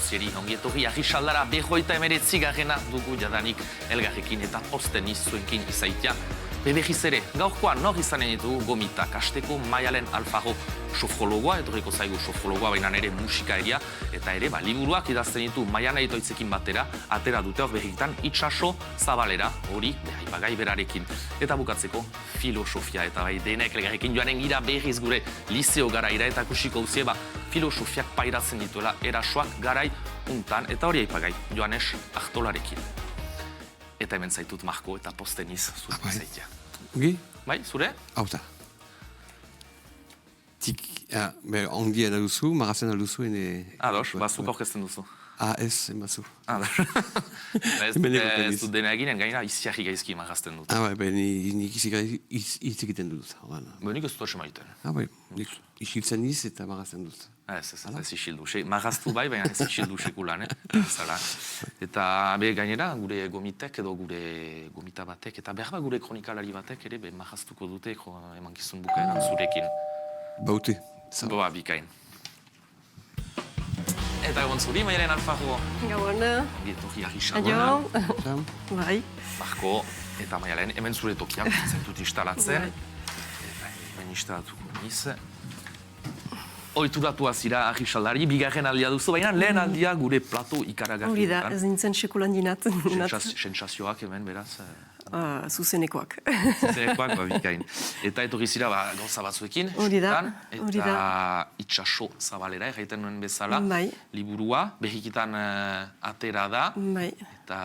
guztieri ongi etorri Arrisaldara behoita emeretzigarrena dugu jadanik elgarrekin eta posten izuenkin izaitia. Bebegiz ere, gaurkoan nor izanen ditugu gomitak hasteko Maialen Alfaro sofrologoa, etorriko zaigu sofrologoa baina ere musikaeria, eta ere liburuak idazten ditu Maiana Itoitzekin batera, atera dute hor berrikitan Itxaso Zabalera, hori gai berarekin. Eta bukatzeko filosofia, eta bai denek elgarrekin joanen gira berriz gure liceo garaira, eta kusiko uzie filosofiak pairatzen dituela erasoak garai untan, eta hori aipagai Joanes Artolarekin. Eta hemen zaitut Marko eta posteniz zure zaitia. Ugi? Bai, zure? Hauta. Ongi da duzu, marazen da duzu. Ados, bazuk aurkezten duzu. Ez, emazu. Ez dut dena eginen, gaina iziarri gaizki marazten dut. Nik izik egiten dut. Nik ez dut hori maiten. Nik isiltzen niz eta marazten dut. Ez isildu. Maraztu bai, baina ez isildu sekulan. Eta gainera, gure gomitek edo gure gomita batek, eta behar gure kronikalari batek ere maraztuko dute emankizun bukaeran zurekin. Baute. Boa, bikain. Eta egon zuri, Maialen Alfaro. Gauan. Etorri Arrisaldara. Aio. Bai. Marko eta Maialen, hemen zure tokian, zaitut instalatzen. Eta hemen instalatuko niz. Oituratu azira Arrisaldari, bigarren aldia duzu, baina lehen aldia gure plato ikaragarri. Hori da, ez nintzen sekulan dinat. Sentsazioak hemen, beraz. Zuzenekoak. Zuzenekoak, bikain. Eta etorri zira gauza batzuekin. Hori da. Eta Itxaso Zabalera, erraiten nuen bezala. Bai. Liburua, berrikitan atera da. Bai. Eta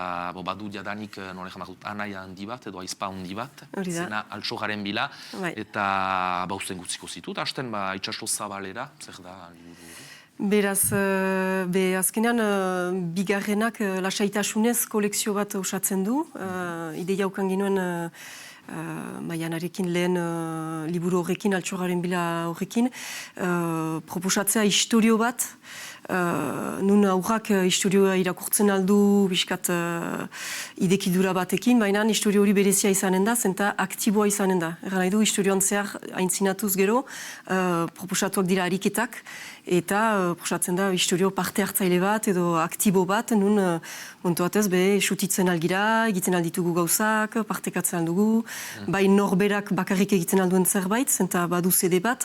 badu jadanik, nore jamakut, anaia handi bat, edo aizpa handi bat. Hori da. Zena Altxogaren bila. Bai. Eta usten gutziko zitut. Hasten Itxaso Zabalera, zer da liburu hori? Beraz, azkenean, bigarrenak lasaitasunez kolekzio bat osatzen du. Ideia ukan ginuen Maianarekin lehen liburu horrekin, Altxogaren bila horrekin. Proposatzea historio bat, nun aurrak historioa irakurtzen aldu, biskat idekidura batekin, baina historio hori berezia izanen da, zenta aktiboa izanen da. Erran nahi du, historioan zehar aintzinatuz gero, proposatuak dira ariketak, eta proposatzen da historio parte hartzaile bat edo aktibo bat, nun montu batez, esutitzen algira, egiten alditugu gauzak, partekatzen aldugu, bai norberak bakarrik egiten alduen zerbait, zenta badu zede bat,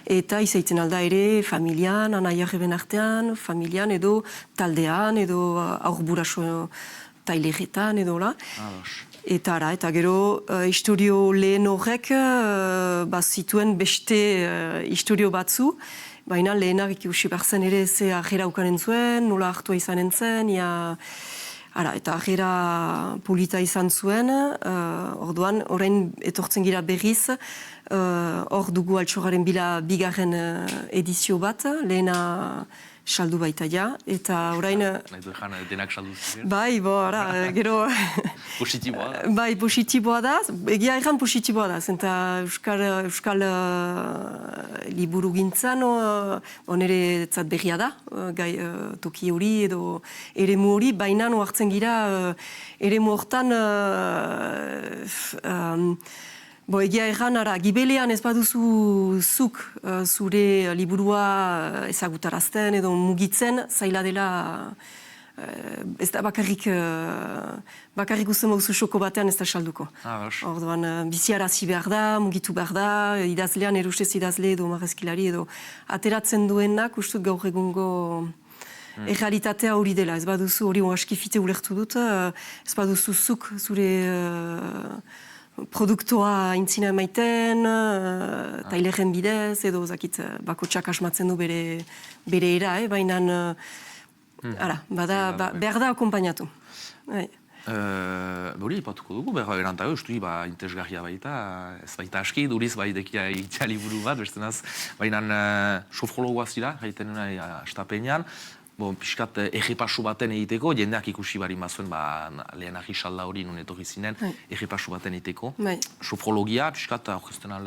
eta izaiten alda ere familian, anaiarreben artean, familian edo taldean, edo aurburaso taileretan edo la. Eta gero, historio lehen horrek zituen beste historio batzu, baina lehenak ikusi behar ere ze ajera ukanen zuen, nola hartua izanen zen, eta ajera polita izan zuen, orduan, orain etortzen gira berriz, hor dugu Altxogaren bila bigarren edizio bat, lehena saldu baita eta orain... Nahi du ezan denak saldu ziren? Bai, gero... Positiboa da? Bai, positiboa da, egia erran positiboa da, zenta euskal liburu gintzan, onere zat berria da, toki hori edo eremu hori, baina hartzen gira eremu hortan... Egia erran, gibelean ez baduzu zuk zure liburua ezagutarazten edo mugitzen, zaila dela ez da bakarrik uzten bauzu xoko batean ez da salduko. Orduan, biziarazi behar da, mugitu behar da, idazlean, erustez idazle edo marrezkilari edo ateratzen duenak, ustut gaur egungo errealitatea hori dela. Ez baduzu hori askifite ulertu dut, ez baduzu zuk zure... produktoa intzina emaiten, taileren bidez, edo bakotxak asmatzen du bere era, baina behar da akompainatu. Hori, ipatuko dugu, behar erantzago, ustui interesgarria baita, ez baita aski, duriz baidekia egitea liburu bat, bestenaz, baina sofrologoa zira, gaiten nuna astapenean, piskat egepasu baten egiteko, jendeak ikusi bari mazuen, lehen Arrisaldara hori nun etorri zinen, egepasu baten egiteko. Sofrologia, piskat aurkezten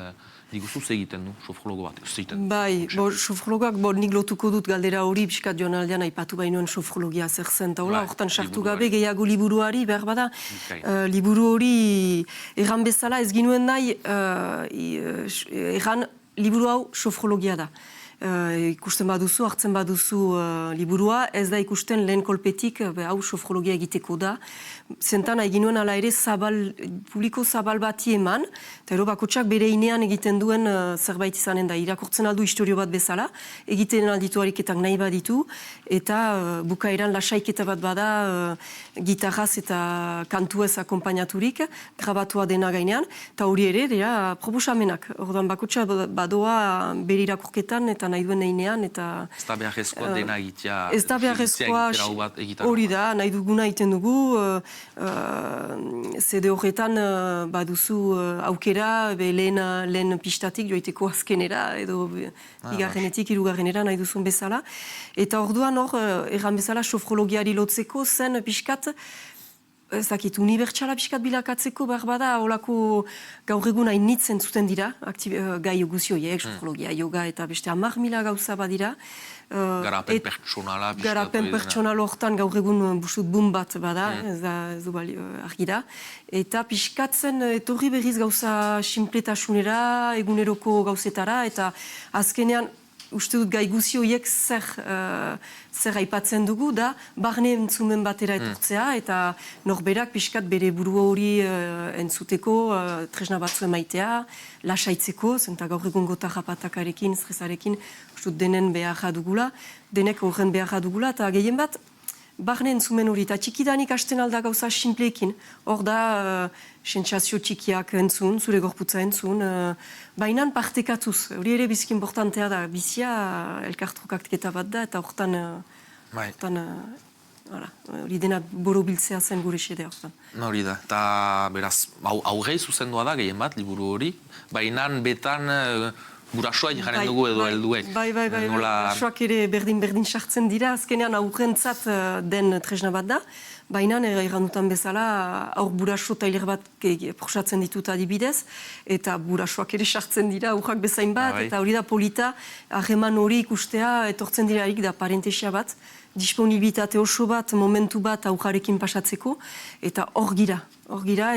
diguzuz egiten du, sofrologo bat, ez egiten. Bai, sofrologoak nik lotuko dut galdera hori, piskat joan aldean aipatu bainoen sofrologia zer zen, eta hortan sartu gabe gehiago liburuari, behar bada, liburu hori erran bezala ez ginuen nahi, erran liburu hau sofrologia da. ikusten baduzu, hartzen baduzu liburua, ez da ikusten lehen kolpetik, hau sofrologia egiteko da. Zentan egin nuen ala ere publiko zabal bati eman, eta ero bakotsak bere inean egiten duen zerbait izanen da. Irakurtzen aldu historio bat bezala, egiten alditu ariketak nahi baditu, eta bukaeran lasaiketa bat bada gitarraz eta kantuez akompainaturik, grabatua dena gainean, eta hori ere, dira, proposamenak. Orduan bakotsak badoa bere irakurketan eta nahi duen einean, eta... Ez da beharrezkoa dena egitea... Ez da beharrezkoa hori da, nahi duguna egiten dugu, CD horretan baduzu aukera, lehen pistatik joiteko azkenera, edo bigarrenetik, hirugarrenera nahi duzun bezala. Eta orduan hor, erran bezala, sofrologiari lotzeko zen piskat, ez dakit, unibertsala piskat bilakatzeko behar bada, holako gaur egun hainitzen zuten dira, gai guzioiek, sofrologia, yoga eta beste 10.000 gauza badira. Garapen pertsonala. Garapen pertsonal hortan gaur egun bustut bum bat bada, ez du argi da. Eta pixkatzen etorri berriz gauza sinpletasunera, eguneroko gauzetara, eta azkenean uste dut gai guzioiek zer aipatzen dugu, da barne entzumen batera etortzea, eta norberak pixkat bere buru hori entzuteko, tresna batzu emaitea, lasaitzeko, zenta gaur egun gota japatakarekin, stresarekin, uste dut denen beharra dugula, denek horren beharra dugula, eta gehien bat, barne entzumen hori, eta txikidanik hasten alda gauza simpleekin. Hor da, sentsazio txikiak entzun, zure gorputza entzun, bainan partekatuz. Hori ere biziki importantea da, bizia elkartrukaketa bat da, eta hortan, hori dena borobiltzea zen gure xedea hortan. Hori da, eta beraz, aurrei zuzendua da gehien bat, liburu hori, bainan betan... Gurasoak jaren dugu edo helduek. Bai, gurasoak ere berdin sartzen dira, azkenean aurrentzat den tresna bat da, baina errandutan bezala aur buraso tailer bat prosatzen ditut adibidez, eta burasoak ere sartzen dira aurrak bezain bat, eta hori da polita, harreman hori ikustea etortzen dirarik da parentesia bat, disponibilitate oso bat, momentu bat aurrarekin pasatzeko, eta hor gira,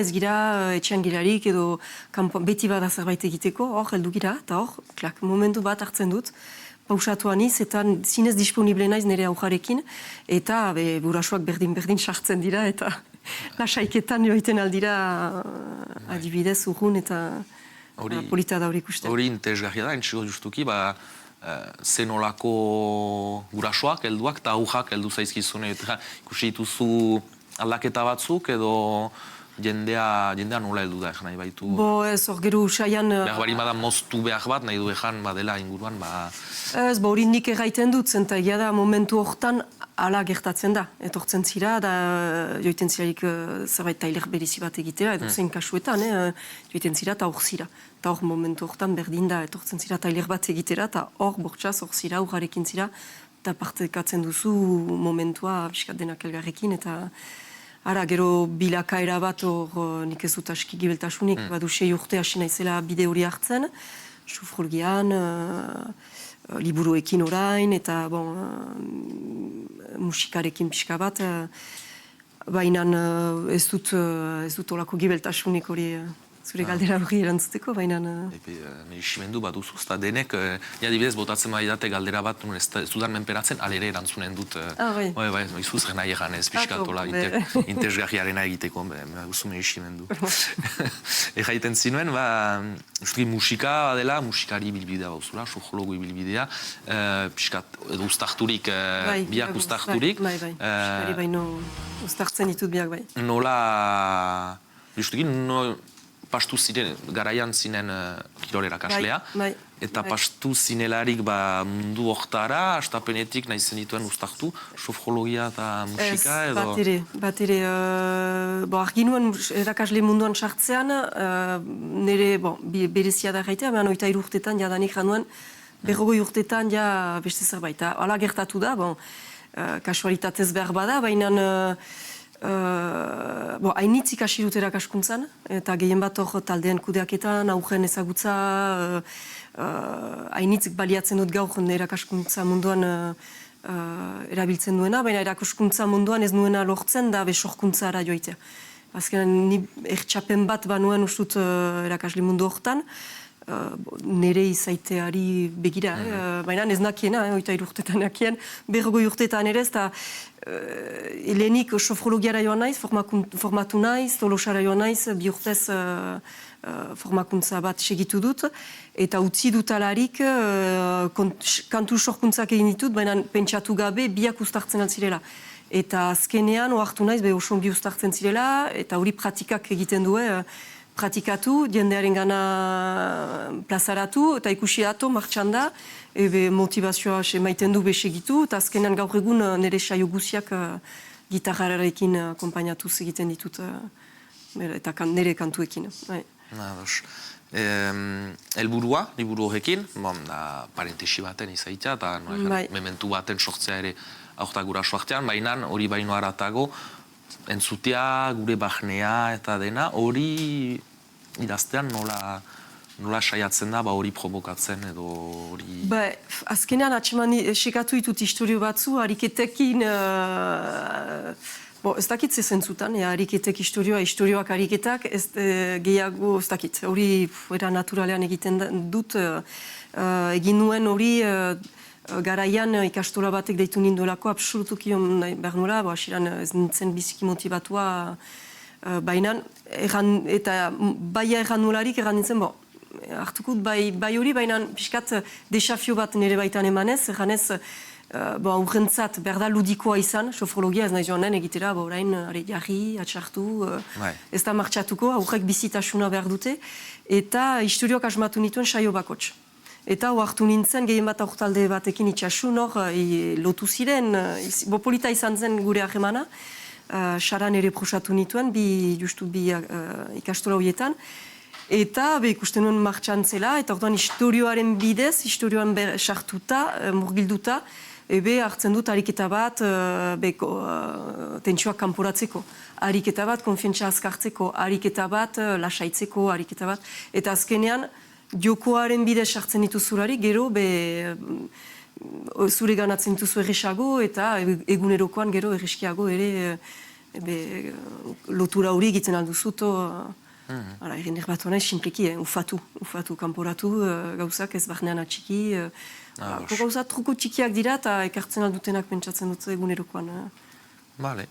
ez gira etxean girarik edo beti bada zerbait egiteko, hor heldu gira, eta hor, momentu bat hartzen dut, pausatuan iz, eta zinez disponible naiz nire aurrarekin, eta burasoak berdin sartzen dira, eta lasaiketan joiten aldira adibidez urrun, eta polita da hori ikusten. Hori interesgarria da, entxego justuki, zenolako gurasoak, helduak eta aurrak heldu zaizkizune. Ikusi dituzu aldaketa batzuk edo jendea nola heldu da nahi baitu? Ez, hor gero usaian... Behar bari badan moztu behar bat, nahi du ezan badela inguruan, Ez, hori nik erraiten dut, zenta egia da momentu hortan ala gertatzen da. Etortzen zira, da joiten zirarik zerbait tailer berizi bat egitea, edo zein kasuetan, joiten zira eta hor zira. Eta hor momentu hortan berdin da, etortzen zira tailer bat egitera, eta hor bortxaz, hor zira, urrarekin zira, eta partekatzen duzu momentua biskat denak elgarrekin, eta ara, gero bilakaera bat hor nik ez dut aski gibeltasunik, badu 6 urte hasi naizela bide hori hartzen, sofrologian, liburuekin orain, eta musikarekin pixka bat, baina ez dut olako gibeltasunik hori zure galdera hori erantzuteko, baina... Merisimendu bat duzuz, eta denek, adibidez, botatzen baidate galdera bat, ez dudan menperatzen, alere erantzunen dut. Bai, izuz gena egan ez, piskatola, interesgarriarena egiteko, duzu merisimendu. Erraiten zinuen, musika dela, musikari bilbidea bauzula, sofrologo bilbidea, piskat, edo ustarturik, biak ustarturik. Bai, musikari baino ustartzen ditut biak, bai. Nola, justuki, pastu ziren, garaian zinen kirolera kaslea, eta pastu zinelarik mundu hortara, astapenetik nahi zenituen ustartu, sofrologia eta musika edo... Bat ere, argi nuen erakasle munduan sartzean, nire berezia da gaitea, behan 23 urtetan jadanik januen, 40 urtetan ja beste zerbait. Hala gertatu da, kasualitatez behar bada, baina... hainitz ikasi dut erakaskuntzan, eta gehien bat hor taldean kudeaketan, aurren ezagutza, hainitz baliatzen dut gaur erakaskuntza munduan erabiltzen duena, baina erakaskuntza munduan ez nuena lortzen da besorkuntzara joitea. Azkenan, ni ertxapen bat banuen ustut erakasle mundu hortan, nire izaiteari begira, baina ez nakiena, 23 urtetan nakien, 40 urtetan ere, eta helenik sofrologiara joan naiz, formatu naiz, tolosara joan naiz, 2 urtez formakuntza bat segitu dut, eta utzi dutalarik kantu sorkuntzak egin ditut, baina pentsatu gabe biak uztartzen altzirela. Eta azkenean, oartu naiz, osongi uztartzen zirela, eta hori pratikak egiten du, pratikatu, jendearen gana plazaratu, eta ikusi ato, martxan da, motivazioa maiten du besegitu, eta azkenean gaur egun nire saio guziak gitarrarekin akompainatuz egiten ditut, eta nire kantuekin. Helburua, liburu horrekin, parentesi baten izaitea, eta mementu baten sortzea ere aurta guraso artean, baina hori baino haratago, entzutea, gure bahnea eta dena, hori idaztean nola saiatzen da, hori provokatzen edo hori... Azkenean atxeman sekatu ditut historio batzu, hariketekin... Ez dakit zezen zutan, hariketek historioak hariketak, gehiago ez dakit. Hori era naturalean egiten dut, egin nuen hori garaian ikastola batek deitu nindolako, absolutuki behar nula, asiran ez nintzen biziki motibatua, baina, eta baia erran nularik erran nintzen, hartukut bai hori, baina pixkat desafio bat nire baitan emanez, erranez, urrentzat berda ludikoa izan, sofrologia ez nahi joanen egitera, orain jarri, atxartu, ez da martxatuko, aurrek bizitasuna behar dute, eta historioak asmatu nituen saio bakots. Eta hartu nintzen, gehien bat aurtalde batekin itxasun hor, lotu ziren, polita izan zen gure ahemana, saran ere prosatu nituen, justu bi ikastola horietan, eta ikusten nuen martxan zela, eta orduan historioaren bidez, historioan sartuta, murgilduta, hartzen dut ariketa bat tentsioak kanporatzeko, ariketa bat konfientza azkartzeko, ariketa bat lasaitzeko, ariketa bat, eta azkenean jokoaren bidez sartzen dituzulari, gero zure ganatzen dituzu erresago, eta egunerokoan gero erreskiago ere lotura hori egiten alduzuto, egin erbatu nahi, simpleki, ufatu, kanporatu, gauzak ez barnean atxiki, gauzak truko txikiak dira eta ekartzen aldutenak pentsatzen dut egunerokoan. Bale,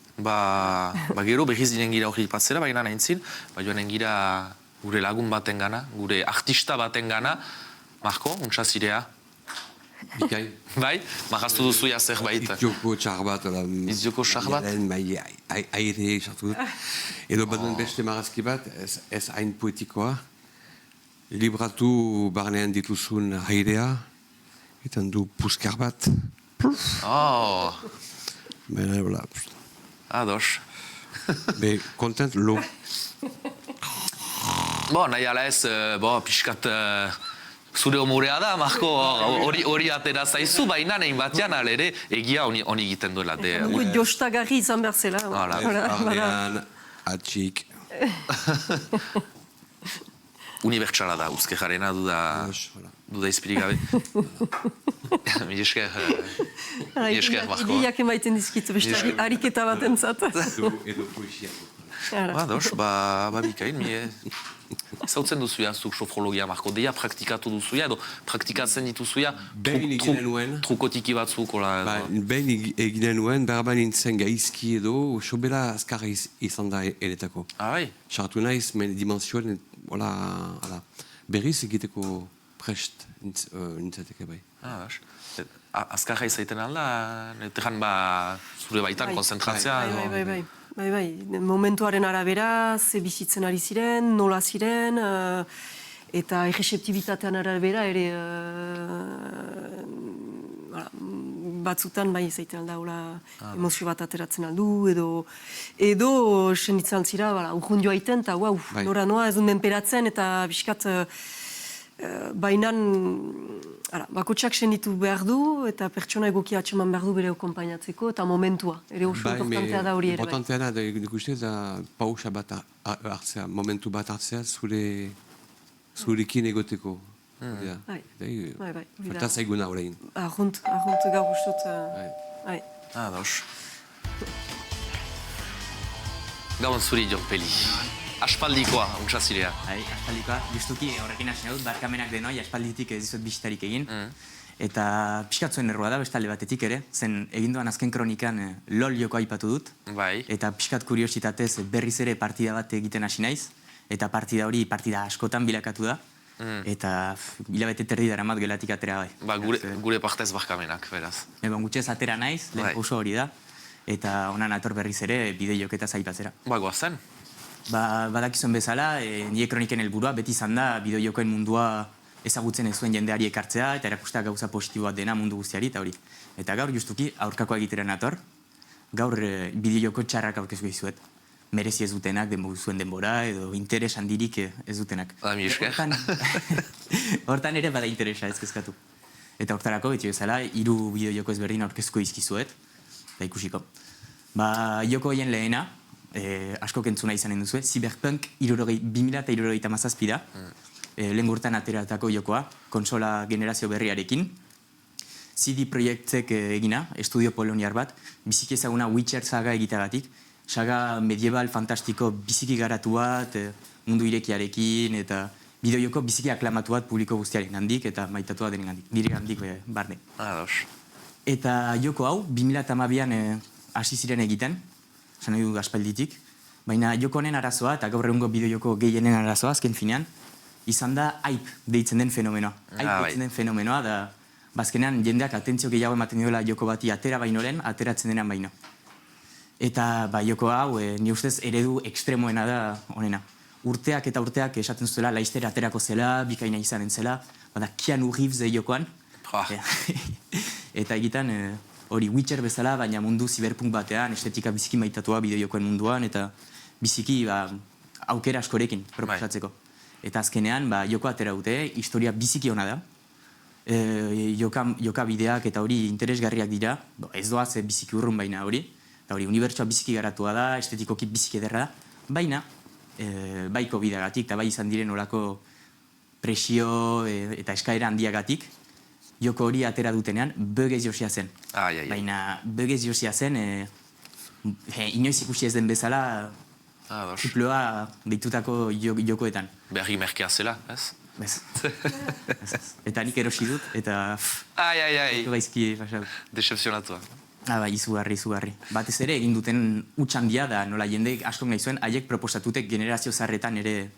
gero behiz dinen gira hori patzera, baina nahintzin, joanen gira gure lagun baten gana, gure artista baten gana, Marko, untsazirea? Bikai. Bai? Magaztu duzuia zerbait. Izjoko txar bat. Izjoko txar bat? Aire sartu dut. Edo baden beste marazki bat, ez hain poetikoa. Libratu barnean dituzun airea, eta du puskar bat. Bene, bla. Ados. Kontent, lo. Nahi ala ez, pixkat... Zure homorea da, Marko, hori atera zaizu, baina nahin batean ere egia honi egiten duela. Jostagarri izan behar zela. Barrean, atxik. Unibertsala da, uzke jarena, duda izpirik gabe. Mi esker, Marko. Gehiak emaiten dizkitu, beste ariketa bat entzat. Edo poesiako. Ados, bikain, zautzen duzuia zuk sofrologia, Marko, deia praktikatu duzuia, edo praktikatzen dituzuia trukotiki batzuk, behin eginen nuen, berban nintzen gaizki edo, sobera azkarra izan da eretako. Bai? Sartu naiz, dimensioen, berriz egiteko prest nintzateke bai. Azkarra izaiten alda, netekan zure baitan konzentratzea? Bai, momentuaren arabera, ze bizitzen ari ziren, nola ziren, eta erreseptibitatean arabera ere batzutan bai izaiten alda emozio bat ateratzen aldu, edo senditzen altzira, urrundio aiten, eta nora noa ez dut menperatzen, eta biskat bainan bakotxak senditu behar du, eta pertsona egokia atxeman behar du bere okompainatzeko, eta momentua. Ere oso importantea da hori ere. Importantea da, ikuste, da pausa bat hartzea, momentu bat hartzea zurekin egoteko. Falta zaiguna horrein. Arrunt gaur guztut. Ados. Gabon zuri, Jon Peli. aspaldikoa, untsazirea. Aspaldikoa, justuki horrekin hasi dut, barkamenak denoi, aspalditik ez dizut bisitarik egin. Eta pixkat zuen errua da, bestalde batetik ere, zen eginduan azken kronikan LOL joko aipatu dut. Bai. Eta pixkat kuriositatez berriz ere partida bat egiten hasi naiz. Eta partida hori partida askotan bilakatu da. Eta hilabete terdi daramat gelatik atera bai. Ba, gure partez barkamenak, beraz. Gutxez atera naiz, lehen oso hori da. Eta honan ator berriz ere bideo-joketaz aipatzera. Ba, goazen. Badakizuen bezala, nire kroniken helburua beti izan da bideo-jokoen mundua ezagutzen ez zuen jendeari ekartzea eta erakustea gauza positiboa dena mundu guztiari eta hori. Eta gaur justuki aurkakoa egitera nator, gaur bideo-joko txarrak aurkezko dizuet. Merezi ez dutenak, zuen denbora edo interes handirik ez dutenak. Mi esker. Hortan ere bada interesa ez kezkatu. Eta hortarako, beti bezala, 3 bideo-joko ezberdin aurkezko izkizuet, eta ikusiko. Joko hoien lehena, asko kentzuna izanen duzue, Cyberpunk 2077 da, lehen gurtan ateratako jokoa, konsola generazio berriarekin. CD Projektek egina, estudio poloniar bat, biziki ezaguna Witcher saga egitagatik, saga medieval fantastiko biziki garatu bat, mundu irekiarekin, eta bideo-joko biziki aklamatu bat publiko guztiaren handik, eta maitatua denen handik, nire handik barne. Ados. Eta joko hau, 2012an hasi ziren egiten, esan nahi du aspalditik, baina joko honen arazoa, eta gaur egungo bideo-joko gehienen arazoa, azken finean, izan da hype deitzen den fenomenoa. Hype deitzen den fenomenoa, da bazkenean jendeak atentzio gehiago ematen diola joko bati atera bainoren, ateratzen denan baino. Eta joko hau, ni ustez eredu ekstremoena da honena. Urteak eta urteak esaten zuela, laizter aterako zela, bikaina izanen zela, bada Keanu Reeves jokoan. Eta egitan hori Witcher bezala, baina mundu cyberpunk batean, estetika biziki maitatua bideo-jokoen munduan, eta biziki aukera askorekin proposatzeko. Eta azkenean, joko atera dute, historia biziki ona da. Joka bideak eta hori interesgarriak dira, ez doaz biziki urrun baina hori. Eta hori, unibertsoa biziki garatua da, estetikoki biziki ederra da. Baina, baiko bideagatik, eta bai izan diren olako presio eta eskaera handiagatik, joko hori atera dutenean, bugez josia zen. Baina, bugez josia zen, inoiz ikusi ez den bezala, triploa deitutako jokoetan. Berri merkea zela, ez? Bez. Eta nik erosi dut, eta... Gaizki, decepzionatua. Izugarri. Batez ere, egin duten utxandia da, nola jendeek askok nahi zuen, haiek proposatutek generazio zarretan ere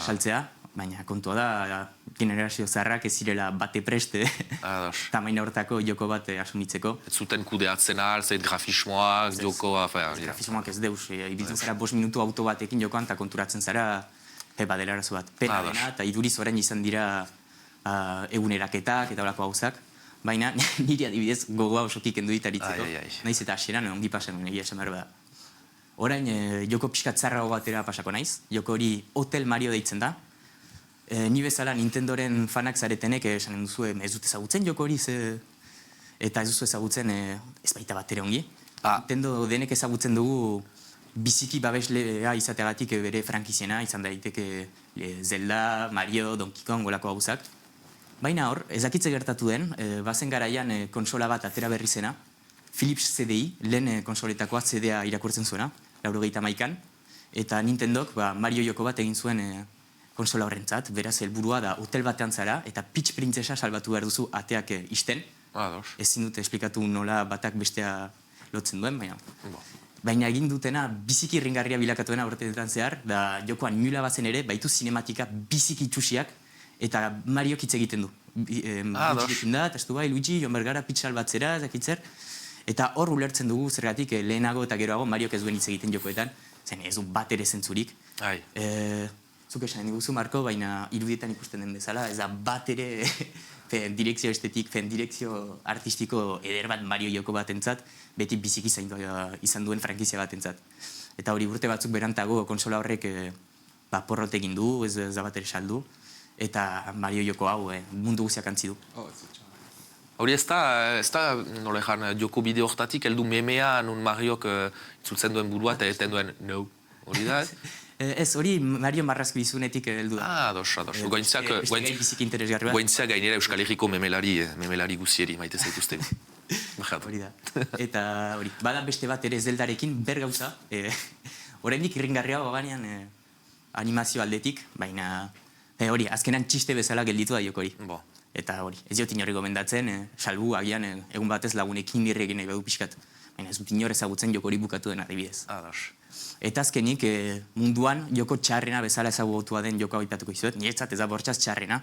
saltzea, baina kontua da, generazio zarrak ez zirela bate preste, tamaina hortako joko bat asumitzeko. Ez zuten kudeatzen ahal, zeit grafismoak, jokoa... Grafismoak ez deus, ibiltzen zara 5 minutu auto batekin jokoan, eta konturatzen zara badela arazo bat. Pena dena, eta iduriz orain izan dira eguneraketak eta horako hauzak. Baina niri adibidez gogoa osotik kendu ditaritzeko. Naiz eta hasieran ongi pasan egia esan behar da. Orain joko pixkat zarrago batera pasako naiz. Joko hori Hotel Mario deitzen da. Ni bezala Nintendoren fanak zaretenek esanen duzu ez dut ezagutzen joko hori eta ez duzu ezagutzen ez baita bat ere ongi. Nintendo denek ezagutzen dugu biziki babeslea izateagatik bere frankiziena, izan daiteke Zelda, Mario, Donkey Kong, golako gauzak. Baina hor, ezakitze gertatu den, bazen garaian konsola bat atera berri zena, Philips CDI, lehen konsoletakoa CD-a irakurtzen zuena, 1991an, eta Nintendok Mario joko bat egin zuen konsola horrentzat, beraz helburua da hotel batean zara, eta Peach Princessa salbatu behar duzu ateak isten. Ezin dute esplikatu nola batak bestea lotzen duen, baina egin dutena biziki irringarria bilakatuena urteetan zehar, da jokoan mula bazen ere, baitu sinematika biziki itxusiak, eta Mario hitz egiten du. Luigi da, testu bai, Luigi, joan bergara, Peach salbatzera, zakitzer. Eta hor ulertzen dugu zergatik lehenago eta geroago Mariok ez duen hitz egiten jokoetan, zen ez du bat ere zentzurik. Zuk esan diguzu, Marko, baina irudietan ikusten den bezala, ez da bat ere direkzio estetik, direkzio artistiko eder bat Mario joko batentzat, beti biziki izan duen frankizia batentzat. Eta hori urte batzuk berantago konsola horrek porrot egin du, ez da bat ere saldu, eta Mario joko hau mundu guziak antzi du. Hori ez da nola ezan, joko bideo hortatik, heldu memea nun Mariok itzultzen duen burua eta eten duen no. Hori da, ez? Ez, hori Mario marrazki bizunetik heldu da. Ados. Gointziak gainera Euskal Herriko memelari guzieri, maite zaituzte. Hori da. Eta hori, bada beste bat ere Zeldarekin, ber gauza, oraindik irringarria banean animazio aldetik, baina hori, azkenan txiste bezala gelditu da joko hori. Bo. Eta hori, ez diot inori gomendatzen, salbu agian egun batez lagunekin birri egin nahi badu pixkat. Baina ez dut inor ezagutzen joko hori bukatu den adibidez. Ados. Eta azkenik munduan joko txarrena bezala ezagutua den joko aipatuko izuet, niretzat ez da bortxaz txarrena,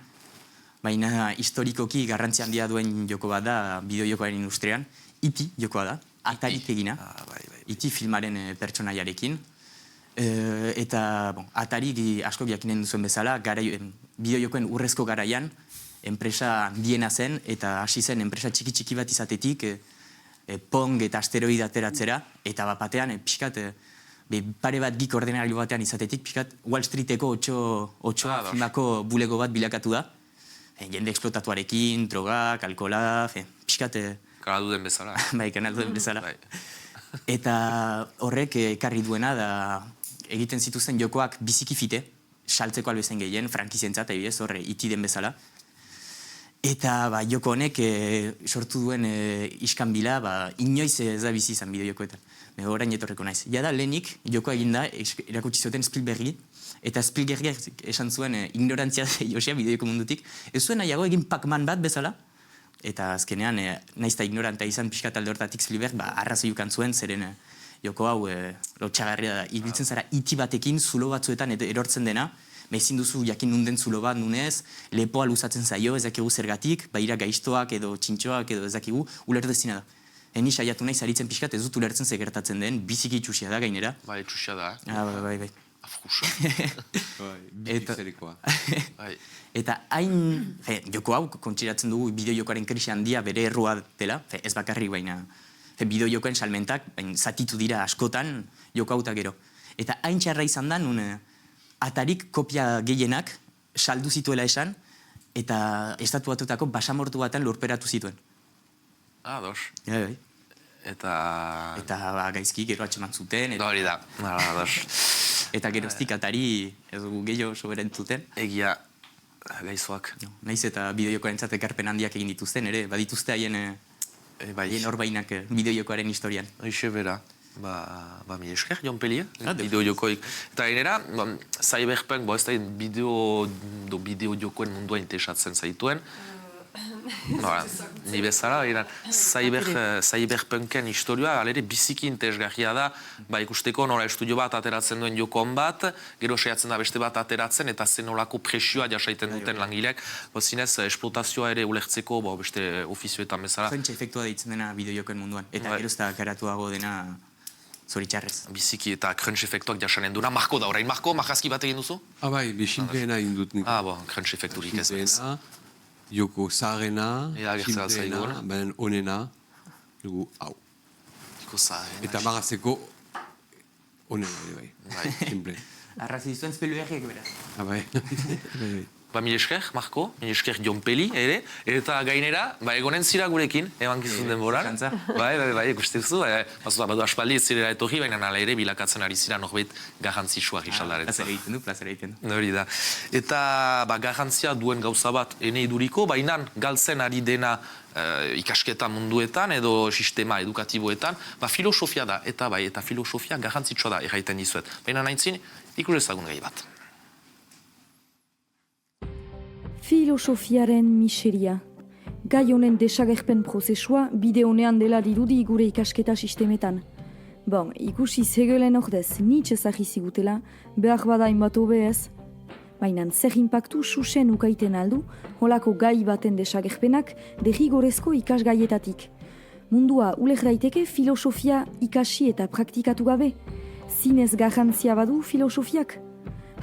baina historikoki garrantzi handia duen joko bat da bideojokoaren industrian, E.T. jokoa da, Atarik egina, E.T. filmaren pertsonaiarekin, eta Atari asko jakinen duzuen bezala, bideojokoen urrezko garaian, enpresa handiena zen, eta hasi zen enpresa txiki bat izatetik, Pong eta asteroid ateratzera, eta batean pixkat, pare bat geek ordenagailu batean izatetik, pixkat Wall Streeteko 8 filmako bulego bat bilakatu da, jende eksplotatuarekin, drogak, alkola, pixkat... Kanaldu den bezala. Bai, kanaldu den bezala. Eta horrek ekarri duena da egiten zituzten jokoak biziki fite, saltzeko albezen gehien, frankizientzat, ebidez, horre, iti den bezala. Eta joko honek sortu duen iskanbila, inoiz ez da bizi izan bideo-jokoetan. Orain etorreko naiz. Jada lehenik, jokoa eginda, erakutsi zuten Spielbergi, eta Spielbergiak esan zuen ignorantzia Josea bideo-joko mundutik. Ez zuen nahiago egin Pac-Man bat bezala, eta azkenean, naizta ignoranta izan pixka talde hortatik Spielberg, arrazoi ukan zuen, zeren joko hau lotxagarria da. Ibiltzen zara iti batekin zulo batzuetan erortzen dena, ezin duzu jakin nunden zulo bat nunez, lepoa luzatzen zaio, ezakigu zergatik, baira gaiztoak edo txintxoak edo ezakigu, ulertu dezina da. Ni saiatu nahi zaritzen pixkat, ez dut ulertzen zegertatzen den, biziki txusia da gainera. Bai, txusia da, Bai. Afrusa. Bizikzelekoa. Eta hain, joko hau kontsiratzen dugu bideo-jokoaren krisi handia bere errua dela, ez bakarrik baina, bideo-jokoen salmentak, zatitu dira askotan joko hauta gero. Eta hain txarra izan da, nun Atarik kopia gehienak saldu zituela esan, eta estatu batutako basamortu batean lurperatu zituen. Ados. Bai. Eta gaizki gero atxeman zuten. Hori da, ados. Eta geroztik Atari, ez dugu gehiago soberen zuten. Egia gaizoak. Naiz eta bideojokoaren ekarpen handiak egin dituzten, ere, badituzte haien horbainak bideojokoaren historian. Eixe bera. Mi esker, Jon Pellier, bideo-jokoik. Eta gainera, Cyberpunk, ez da bideo-jokoen mundua interesatzen zaituen. Ni bezala, Cyberpunken historioa alere biziki interesgarria da, ikusteko nola estudio bat ateratzen duen jokon bat, gero saiatzen da beste bat ateratzen, eta zen nolako presioa jasaiten duten langileak, zinez, esplotazioa ere ulertzeko beste ofizioetan bezala. Frentxe efektua deitzen dena bideo-jokoen munduan, eta gero ez da karatuago dena zoritxarrez. Biziki eta crunch efektuak jasanen duna. Marko da, orain Marko, marrazki bat egin duzu? Bai, besimpeena egin dut nik. Crunch efekturik ez bez. Joko zaharena, simpeena, baina onena, dugu hau. Joko zaharena. Eta marazeko onena, bai. Simple. Arrazi dizuen Spielbergek bera. Bai. Mil esker, Marko, mil esker Jon Pelli, ere, eta gainera, egonen zira gurekin, emankizun denboran. Bai, ikuste duzu, badu aspaldi ez zirela etorri, baina nala ere bilakatzen ari zira norbait garrantzitsua gisaldaren. Plazer egiten du. Hori da. Eta garrantzia duen gauza bat ene iduriko, baina galtzen ari dena ikasketa munduetan edo sistema edukatiboetan, filosofia da, eta filosofia garrantzitsua da, erraiten dizuet. Baina nahitzin, ikusezagun gai bat. Filosofiaren miseria. Gai honen desagerpen prozesua bide honean dela dirudi gure ikasketa sistemetan. Ikusi zegelen ordez nitz ezagizigutela, behar bada inbat ez. Baina zer impactu susen ukaiten aldu, holako gai baten desagerpenak derrigorezko ikasgaietatik. Mundua uler daiteke filosofia ikasi eta praktikatu gabe. Zinez garrantzia badu filosofiak.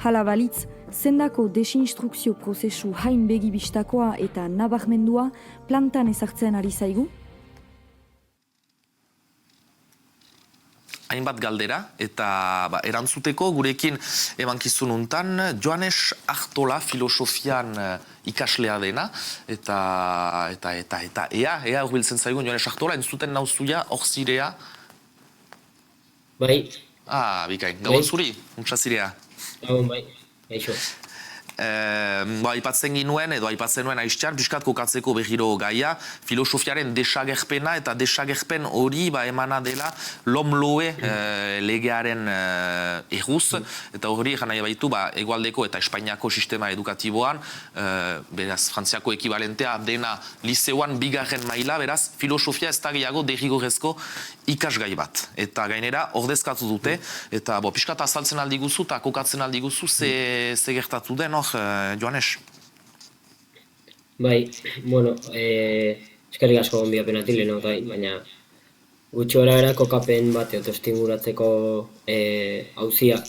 Hala balitz, zendako desinstrukzio prozesu hain begibistakoa eta nabarmendua plantan ezartzen ari zaigu? Hainbat galdera, eta erantzuteko gurekin emankizun untan Joanes Artola filosofian ikaslea dena, eta ea urbiltzen zaigun Joanes Artola, entzuten nauzuia, hor zirea? Bai. Bikain, gabon zuri, untsa zirea. Gabon, bai, gaixo. aipatzen ginuen, edo aipatzen nuen aiztean, piskat kokatzeko berriro gaia, filosofiaren desagerpena, eta desagerpen hori emana dela lomloe legearen erruz, eta hori egan nahi baitu egualdeko eta Espainiako sistema edukatiboan, beraz, frantziako ekibalentea dena liceoan bigarren maila, beraz, filosofia ez da gehiago derrigorrezko ikasgai bat. Eta gainera, ordezkatu dute, eta piskat azaltzen aldi guzu, eta kokatzen aldi guzu, ze gertatu den, Joanes? Bai, bueno, eskerrik asko gonbidapenatik leheno, baina gutxi gara kokapen bat autoestimulatzeko hauzia.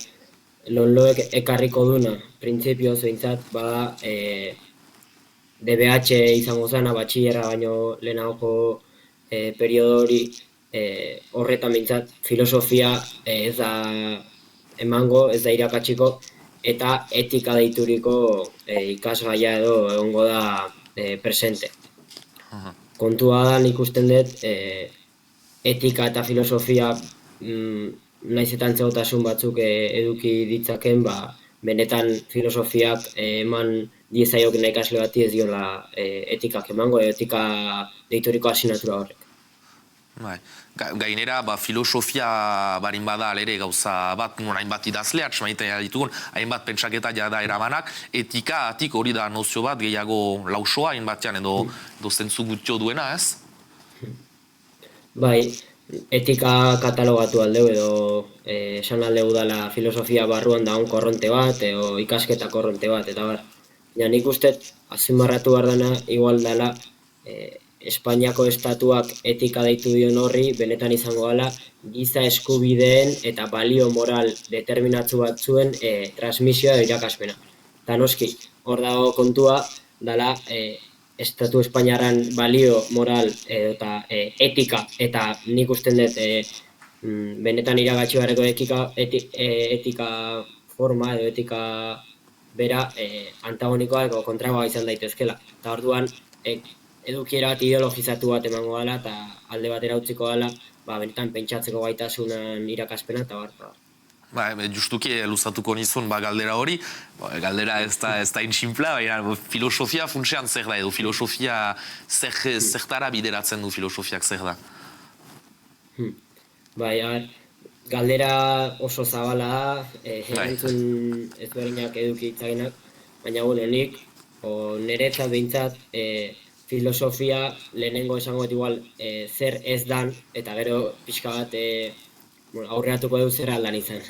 Lomloek ekarriko duna, printzipioz behintzat, bada DBH izango zana, batxillerra baino lehenagoko periodo hori horretan behintzat filosofia ez da emango, ez da irakatsiko, eta etika deituriko ikasgaia edo egongo da presente. Kontua da nik usten dut etika eta filosofia naiz eta antzegotasun batzuk eduki ditzaken, benetan filosofiak eman diezaiok ikasle bati ez diola etikak emango, etika deituriko asignatura horrek. Gainera, filosofia barin bada alere gauza bat, hainbat idazle, atxamaiten ditugun, hainbat pentsaketa jada eramanak, etika atik hori da nozio bat, gehiago lausoa, hainbatean edo zentzu gutxo duena, ez? Bai, etika katalogatu aldeu edo esan aldeu dala filosofia barruan daun korronte bat, edo ikasketa korronte bat, eta bar. Nik uste, azpimarratu behar dena, igual dela, Espainiako estatuak etika deitu dion horri, benetan izango dela, giza eskubideen eta balio moral determinatzu batzuen transmisioa edo irakaspena. Eta noski, hor dago kontua, dela estatu espainiarran balio moral eta etika, eta nik usten dut benetan iragatxi beharreko etika forma edo etika bera antagonikoa edo kontragoa izan daitezkela. Eta orduan, edukiera bat ideologizatu bat emango dela eta alde batera utziko dela, benetan pentsatzeko gaitasunan irakaspena eta bar. Justuki luzatuko nizun galdera hori, galdera ez da intxinpla, baina filosofia funtsean zer da edo, filosofia zertara bideratzen du filosofiak zer da? Galdera oso zabala da, erantzun ezberdinak eduki itzagenak, baina nik, niretzat behintzat, filosofia lehenengo esango igual zer ez dan, eta gero pixka bat aurreatuko dugu zer aldan izan.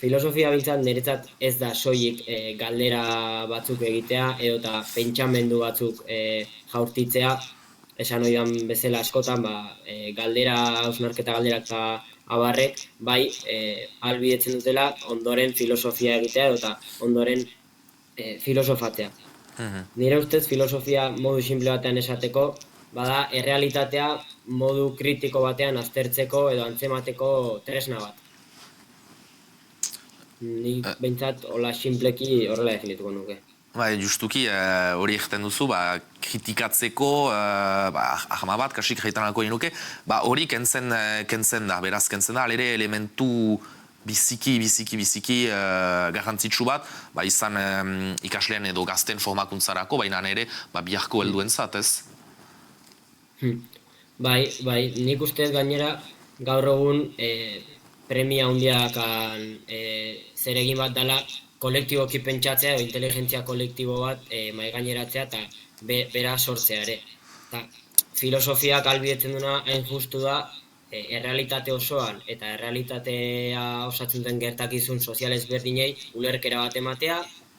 Filosofia bintzat niretzat ez da soilik galdera batzuk egitea, edo eta pentsamendu batzuk jaurtitzea, esan oidan bezala askotan, galdera, hausnarketa galderak eta abarrek, ahalbidetzen dutela ondoren filosofia egitea, edo eta ondoren filosofatzea. Nire ustez filosofia modu simple batean esateko, bada errealitatea modu kritiko batean aztertzeko edo antzemateko tresna bat. Nik behintzat hola simpleki horrela definituko nuke. Justuki hori egiten duzu, kritikatzeko, ahama bat, kasik jaitanako inuke, hori kentzen da, beraz kentzen da, alere elementu biziki garrantzitsu bat, izan ikasleen edo gazten formakuntzarako, baina ere biharko helduentzat, ez? Nik ustez gainera gaur egun premia handiak zeregin bat dela kolektiboki pentsatzea edo inteligentzia kolektibo bat mahaigaineratzea eta bera sortzea ere. Filosofiak ahalbidetzen duna hain justu da errealitate osoan eta errealitatea osatzen den gertakizun sozial ezberdinei ulerkera bat ematea,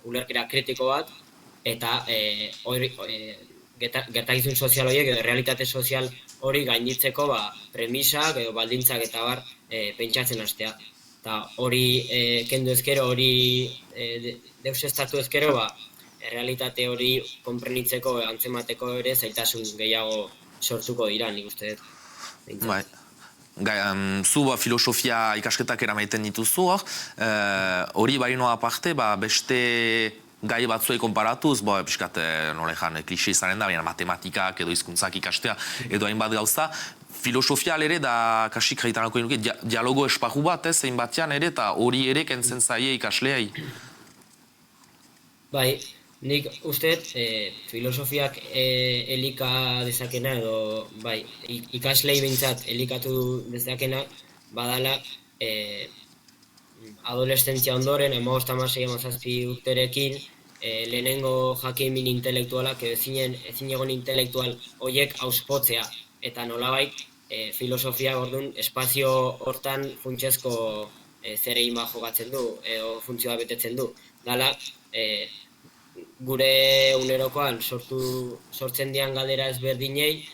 ulerkera kritiko bat, eta gertakizun sozial horiek edo realitate sozial hori gainditzeko premisak edo baldintzak eta bar pentsatzen hastea. Eta hori kendu ezkero, hori deusestatu ezkero, errealitate hori konprenitzeko, antzemateko ere zaitasun gehiago sortuko dira, nik uste dut. Zu filosofia ikasketak eramaiten dituzu hori bainoa aparte, beste gai batzuei konparatuz, piskat nolejan klixe izanen da, baina matematikak edo hizkuntzak ikastea edo hainbat gauza, filosofia ere da kasik jaitanako inuke, dialogo esparru bat, zein batean ere, eta hori ere kentzen zaie ikasleai. Bai, nik uste filosofiak elika dezakena edo bai, ikaslei behintzat elikatu dezakena badala adolescentzia ondoren, 15-16-17 urterekin, lehenengo jakimin intelektualak edo ezin egon intelektual horiek auspotzea. Eta nolabait, filosofia orduan espazio hortan funtsezko zerein bat jokatzen du, edo funtzioa betetzen du. Dala, gure unerokoan sortzen dian galdera ezberdinei,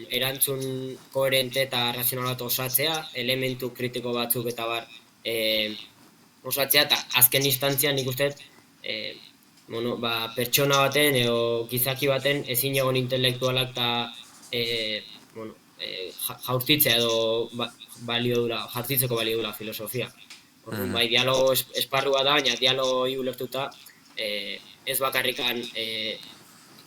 erantzun koherente eta razional bat osatzea, elementu kritiko batzuk eta bar osatzea, eta azken instantzian nik uste pertsona baten edo gizaki baten ezin egon intelektualak eta jaurtitzea edo jartitzeko balio dura filosofia. Bai, dialogo esparrua da, baina dialogoi ulertuta ez bakarrikan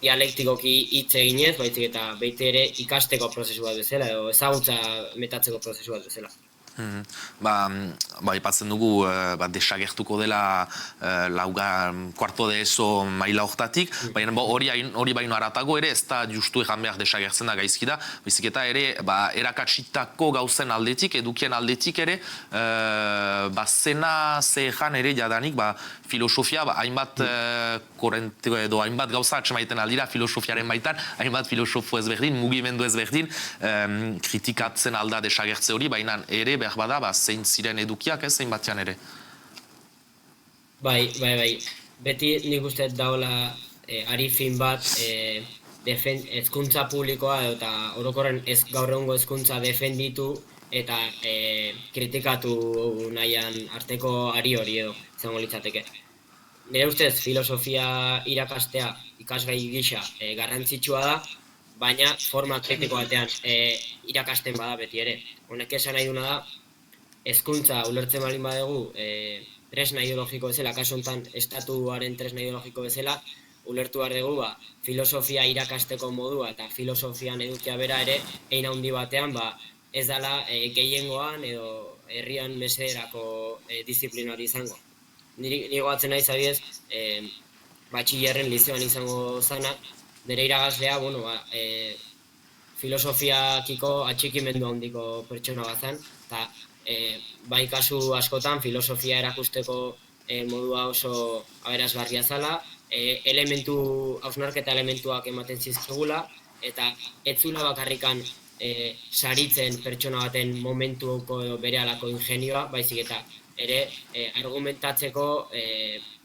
dialektikoki hitz eginez, baizik eta baita ere ikasteko prozesu bat bezala, edo ezagutza metatzeko prozesu bat bezala. Ipatzen dugu desagertuko dela kuarto de eso maila hortatik, baina hori baino haratago ere ez da justu egan behar desagertzen da gaizki da, baizik eta ere erakatsitako gauzen aldetik, edukien aldetik ere, zena zehan ere jadanik filosofia, hainbat korrente edo hainbat gauza atxemaiten aldira filosofiaren baitan, hainbat filosofo ezberdin, mugimendu ezberdin, kritikatzen alda desagertze hori, baina ere behar bada, zein ziren edukiak ez, zein batean ere? Bai. Beti nik uste daola arifin bat hezkuntza publikoa eta orokorren gaur egungo hezkuntza defenditu eta kritikatu nahian arteko ari hori edo izango litzateke. Nire ustez filosofia irakastea ikasgai gisa garrantzitsua da, baina forma kritiko batean irakasten bada beti ere. Honek esan nahi duna da, hezkuntza ulertzen balin badugu tresna ideologiko bezala, kasu honetan estatuaren tresna ideologiko bezala, ulertu behar dugu filosofia irakasteko modua eta filosofian edukia bera ere hein handi batean ez dela gehiengoan edo herrian mesederako disiplinari izango. Ni goatzen naiz adibidez, batxillerren lizeoan izango zana, nire iragaslea, filosofiakiko atxikimendu handiko pertsona bat zen, eta bai kasu askotan filosofia erakusteko modua oso aberasgarria zala, hausnarketa elementuak ematen zizkigula, eta ez zula bakarrikan saritzen pertsona baten momentuko edo berehalako ingenioa, baizik eta ere argumentatzeko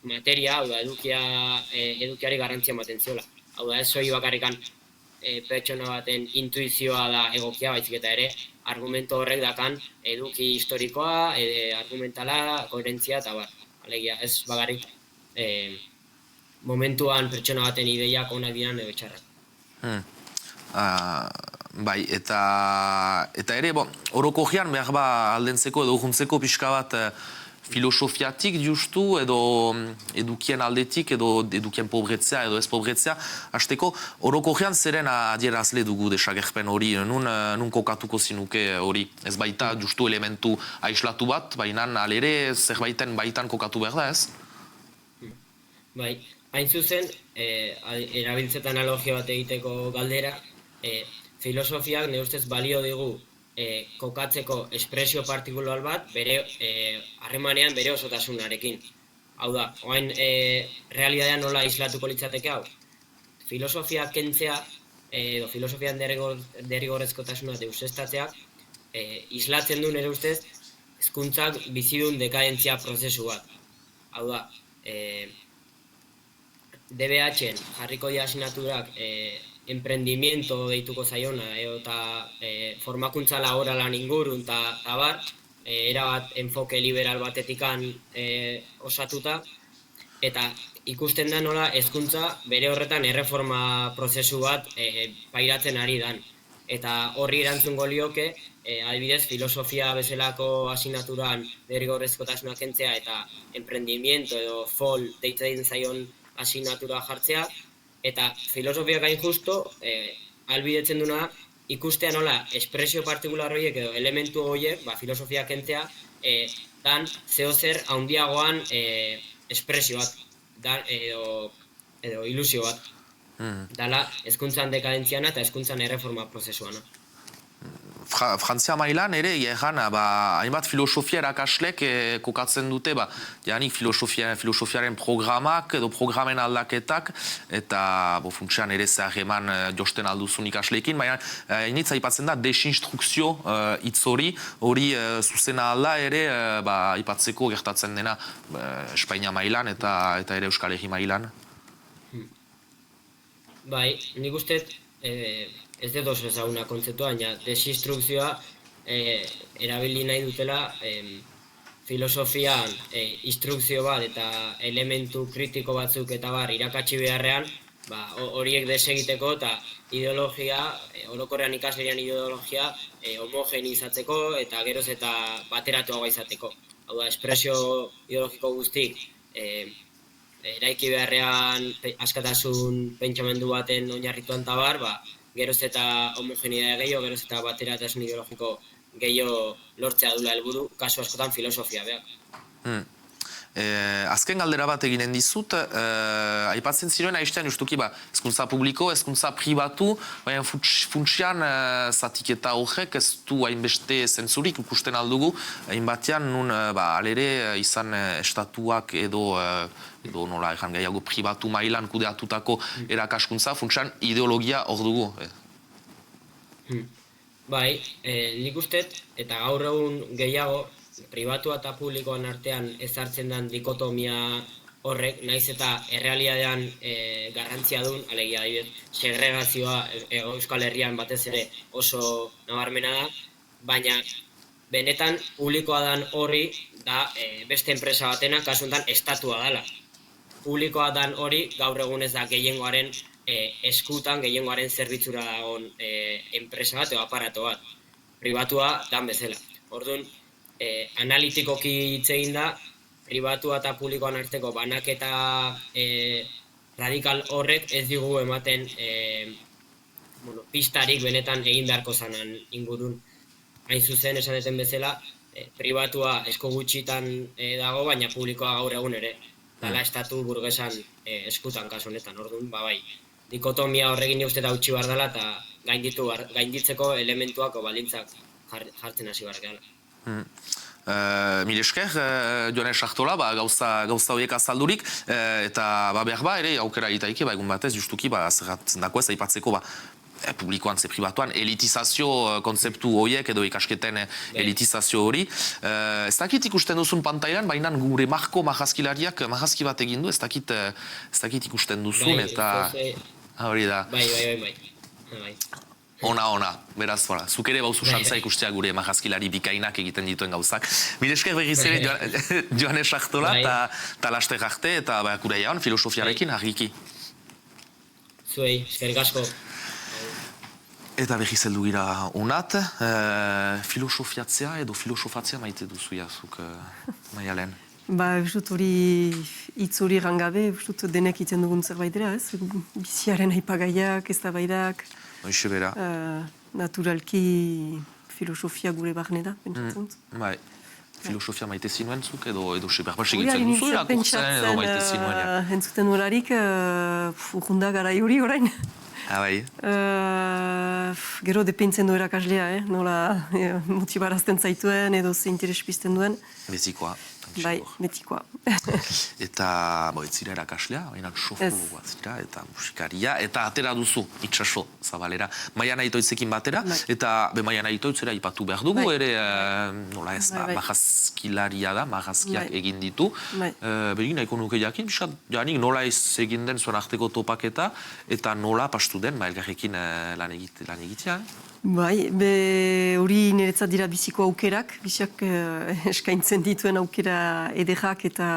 materia, hau da, edukiari garrantzia ematen ziola. Hau da, ez zoi bakarrikan pertsona baten intuizioa da egokia, baizik eta ere argumento horrek dakan eduki historikoa, argumentala, koherentzia eta alegia, ez bakarrik momentuan pertsona baten ideiak onak diran edo txarrak. Bai, eta ere, orokogean behar aldentzeko edo urruntzeko pixka bat filosofiatik justu edo edukien aldetik edo edukien pobretzea edo ez pobretzea, hasteko orokogean zeren adierazle dugu desagerpen hori, nun kokatuko zinuke hori, ez baita justu elementu aislatu bat, baina alere zerbaiten baitan kokatu behar da ez? Bai, hain zuzen, erabiltzeta analogia bat egiteko galdera, filosofiak nire ustez balio digu kokatzeko espresio partikular bat bere harremanean bere osotasunarekin. Hau da, oain realitatean nola islatuko litzateke hau. Filosofia kentzea edo filosofian derrigorrezkotasuna deuseztatzeak islatzen du nire ustez hezkuntzak bizidun dekadentzia prozesu bat. Hau da, DBH-en jarriko dira asinaturak emprendimiento deituko zaiona eta formakuntza laboralan ingurun eta bar, erabat enfoke liberal batetikan osatuta, eta ikusten da nola hezkuntza bere horretan erreforma prozesu bat pairatzen ari dan. Eta horri erantzungo lioke, adibidez, filosofia bezalako asinaturan derrigorrezkotasuna kentzea eta emprendimiento edo FOL deitzen zaion asinatura jartzea, eta filosofiak hain justo, albidetzen duna, ikustea nola espresio partikular horiek edo elementu horiek, filosofia kentzea, dan zehozer handiagoan espresio bat. edo ilusio bat. Dala, hezkuntzan dekadentziana eta hezkuntzan erreforma prozesuana. Frantzia mailan ere, egan, hainbat filosofia erakaslek kokatzen dute, janik filosofiaren programak edo programen aldaketak, eta funtsean ere zehageman josten alduzun ikasleekin, baina hainitz aipatzen da desinstrukzio hitz hori zuzena alda ere aipatzeko gertatzen dena Espainia mailan eta ere Euskal Herri mailan. Bai, nik uste ez dut oso ezaguna kontzeptua, baina desinstrukzioa erabili nahi dutela filosofian instrukzio bat eta elementu kritiko batzuk eta irakatsi beharrean horiek desegiteko eta ideologia, orokorrean ikaslerian ideologia homogenizatzeko eta geroz eta bateratuagoa izateko. Hau da, espresio ideologiko guztik eraiki beharrean askatasun pentsamendu baten oinarrituan tabar, geroz eta homogeneidadea gehiago, geroz eta bateratasun ideologiko gehiago lortzea dula helburu, kasu askotan filosofia behar. Azken galdera bat eginen dizut, aipatzen ziren aiztean justuki hezkuntza publiko, hezkuntza pribatu, baina funtsian zatiketa horrek ez du hainbeste zentzurik ikusten aldugu, hainbatean nun alere izan estatuak edo nola egan gehiago pribatu mailan kudeatutako erakaskuntza, funtsian ideologia hor dugu. Bai, nik usteet, eta gaur egun gehiago, pribatua eta publikoan artean ezartzen den dikotomia horrek, naiz eta errealidadean garrantzia duen, alegia segregazioa Euskal Herrian batez ere oso nabarmena da, baina benetan publikoa dan horri da beste enpresa batena, kasu honetan estatua dela. Publikoa dan hori gaur egun ez da gehiengoaren eskutan, gehiengoaren zerbitzura dagoen enpresa bat edo aparato bat. Pribatua dan bezala. Orduan, analitikoki hitz egin da, pribatua eta publikoan arteko banaketa radikal horrek ez digu ematen pistarik benetan egin beharko zanan ingurun. Hain zuzen esan deten bezala, pribatua esko gutxitan dago, baina publikoa gaur egun ere. Dala estatu burgesan eskutan kasu honetan, orduan, bai. Dikotomia horrekin uste da utzi behar dela eta gainditzeko elementuak o balintzak jartzen hasi behar gala. Mil esker, Joanes Artola, gauza horiek azaldurik, eta behar ere aukera egitaike, egun batez, justuki, zerratzen dako ez, aipatzeko, publikoan ze pribatuan, elitizazio kontzeptu horiek edo ikasketen elitizazio hori. Ez dakit ikusten duzun pantailan, baina gure marrazkilariak marrazki bat egin du, ez dakit ikusten duzun, eta hori da. Bai. Ona, beraz, zuk ere bauzu xantza ikustea gure marrazkilari bikainak egiten dituen gauzak. Mil esker berriz ere Joanes Artola eta laster arte eta gure jauan filosofiarekin argiki. Zuei, eskerrik asko. Eta berriz heldu gira unat, filosofiatzea edo filosofatzea maite duzu jazuk, Maialen. Bestut hori hitz hori rangabe, bestut denek iten dugun zerbait dira, ez? Biziaren aipagaiak, ez da baidak. Hoxe bera. Naturalki filosofia gure barne da, pentsatzen. Bai, filosofia maite zinuen zuk edo berbal segitzen duzu, irakurtzen edo maite zinuen. Entzuten horarik, urrunda gara hori orain. Bai. Gero depentzen du erakaslea, nola motibarazten zaituen edo ze interes pizten duen. Betikoa. Bai, betikoa. Eta, ez zira erakaslea, baina sofologoa zira, eta musikaria, eta atera duzu, itxaso zabalera. Maian Aitoitzekin batera, eta Maian Aitoitzera ipatu behar dugu, ere, nola ez, marrazkilaria da, marrazkiak egin ditu. Begin, nahiko nuke jakin, janik nola ez egin den zuen arteko topaketa, eta nola pastu den, elgarrekin lan egitea. Bai, hori niretzat dira biziko aukerak, biziak eskaintzen dituen aukera ederrak eta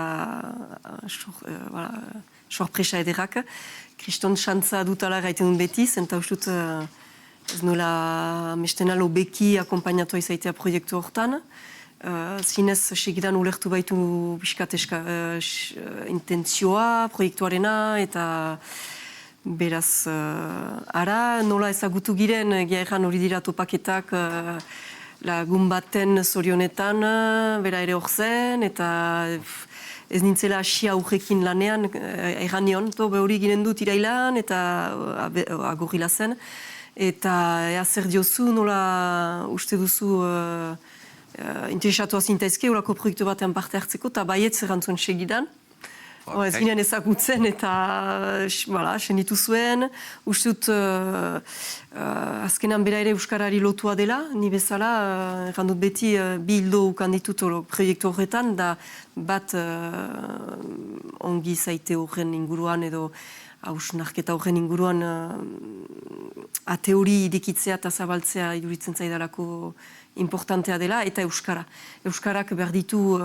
sorpresa ederrak. Kriston xantza dutala gaiten dut betiz, eta ustut ez nola mestenalo beki akompainatua izaitea proiektu hortan. Zinez, segidan ulertu baitu biskat intentzioa, proiektuarena, eta beraz, ara, nola ezagutu giren, gehiagan hori dira topaketak lagun baten zorionetan, bera ere hor zen, eta ez nintzela asia aurrekin lanean, erran nion, hori ginen dut irailan eta agorrila zen. Eta zer diozu, nola uste duzu interesatua zintaizke, horako proiektu batean parte hartzeko, eta baiet zerrantzuen segidan. Ez ginen ezagutzen eta senditu zuen. Uste dut azkenan bera ere Euskarari lotua dela, ni bezala, errandut beti bi hildo ukan ditut proiektu horretan, da bat ongi zaite horren inguruan edo hausnarketa horren inguruan teori idikitzea eta zabaltzea iduritzen zaidalako importantea dela, eta Euskara. Euskarak behar ditu,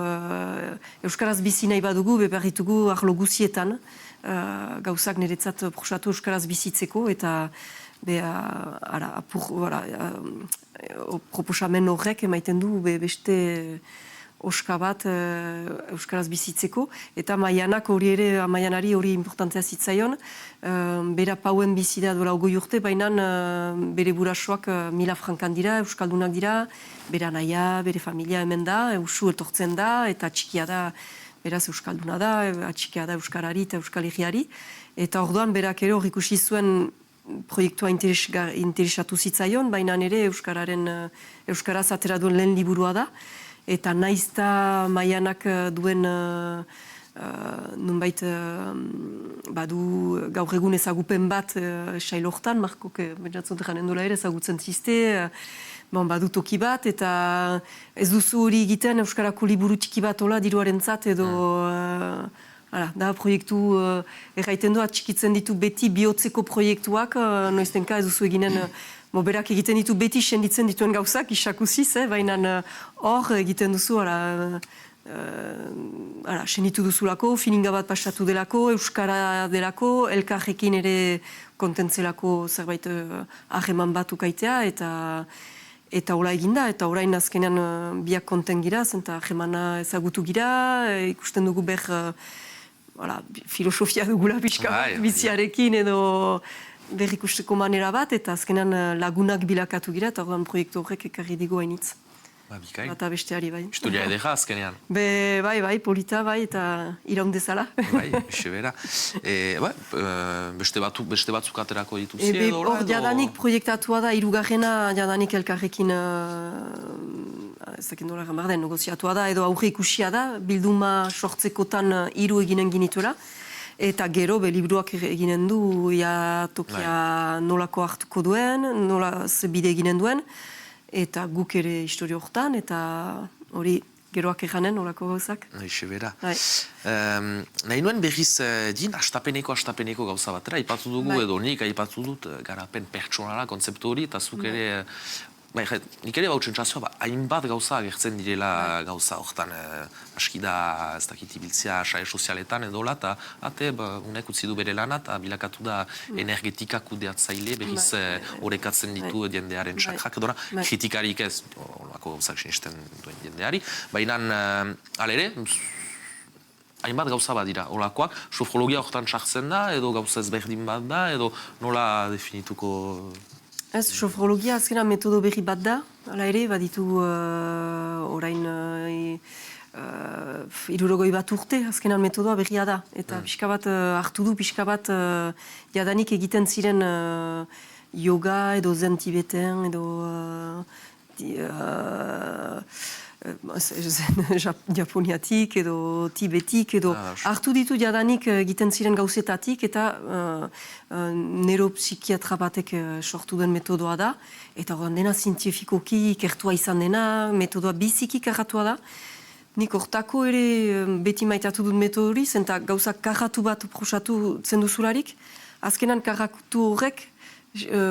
Euskaraz bizi nahi badugu, behar ditugu arlo guzietan, gauzak niretzat prosatu Euskaraz bizitzeko, eta proposamen horrek emaiten du beste oska bat Euskaraz bizitzeko, eta Maianak hori ere, Maianari hori importantea zitzaion, bera pauen bizi da dola 20 urte, baina bere burasoak 1000 frankan dira, Euskaldunak dira, bera naia, bere familia hemen da, Eusu etortzen da, eta txikia da, beraz Euskalduna da, atxikia da Euskarari eta Euskal Herriari, eta orduan berak ere hor ikusi zuen proiektua interesatu zitzaion, baina ere Euskaraz atera duen lehen liburua da, eta naizta Maianak duen nunbait badu gaur egun ezagupen bat sailortan, Markok bentsatzen janen dola ere ezagutzen zizte, badu toki bat, eta ez duzu hori egiten Euskarako liburu txiki bat ola diruarentzat edo da proiektu erraiten doa txikitzen ditu beti bihotzeko proiektuak, noiztenka ez duzu eginen berak egiten ditu beti senditzen dituen gauzak, isakuziz, baina hor egiten duzu, senditu duzulako, filinga bat pasatu delako, Euskara delako, elkarrekin ere kontentzelako zerbait harreman bat ukaitea, eta hola eginda, eta orain azkenean biak konten gira, zenta harremana ezagutu gira, ikusten dugu filosofia dugula pixka biziarekin edo berrikusteko manera bat, eta azkenan lagunak bilakatu gira, eta orduan proiektu horrek ekarri digu hainitz. Bikain. Eta besteari, bai. Historia edera azkenean. Bai, polita, bai, eta iraundezala. Bai, bera. Beste batzuk aterako dituzi edo? Hor jadanik proiektatua da, hirugarrena jadanik elkarrekin ezakin dola gambarden negoziatua da, edo aurre ikusia da, bilduma sortzekotan 3 eginen ginituela. Eta gero, libruak eginen du, tokia nolako hartuko duen, nola zebide eginen duen, eta guk ere historio hortan, eta hori geroak eganen nolako gauzak. Eixe bera. Nahi nuen berriz din, astapeneko gauza batera, aipatu dugu edo nik aipatu dut garapen pertsonala kontzeptu hori, eta zuk ere... Nik ere bautzen txazioa, hainbat gauza agertzen direla gauza horretan aski da ez dakit ibiltzea saia sozialetan edola, eta unek utzi du bere lana, eta bilakatu da energetika kudeatzaile, berriz horrekatzen ditu jendearen txakrak, edora kritikarik ez, horako gauzak sinisten duen jendeari, baina alere, hainbat gauza bat dira, holakoak, sofrologia horretan txartzen da, edo gauza ezberdin bat da, edo nola definituko... Ez, sofrologia azkenan metodo berri bat da, hala ere, baditu orain 60 bat urte, azkenan metodoa berria da. Eta pixka bat hartu du, pixka bat jadanik egiten ziren yoga edo zen tibeten edo japoniatik edo tibetik edo hartu ditu jadanik egiten ziren gauzetatik eta neuropsikiatra batek sortu den metodoa da eta horren dena zientifikoki ikertua izan dena, metodoa biziki karratua da. Nik hortako ere beti maitatu dut metodo hori, zenta gauzak karratu bat prosatu zenduzularik, azkenan karratu horrek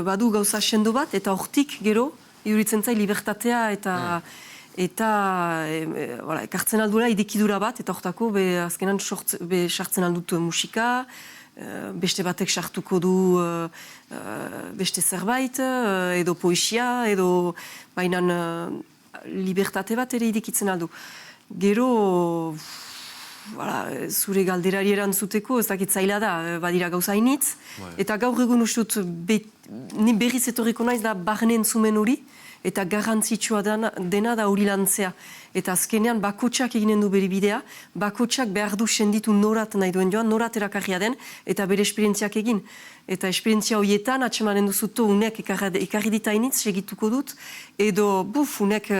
badu gauza sendo bat eta hortik gero iduritzen zai libertatea eta ekartzen aldura idekidura bat, eta hortako azkenan sartzen aldut musika, beste batek sartuko du beste zerbait, edo poesia, edo bainan libertate bat ere idekitzen aldu. Gero, zure galderari erantzuteko, ez dakit zaila da, badira gauza hainitz, eta gaur egun ustut, ni berriz etorriko naiz da barne entzumen hori, eta garrantzitsua dena da hori lantzea. Eta azkenean bakotsak eginen du bere bidea, bakotsak behar du senditu norat nahi duen joan, norat erakarria den, eta bere esperientziak egin. Eta esperientzia horietan, atxemanen duzuto, unek ekarri ditainitz segituko dut, edo unek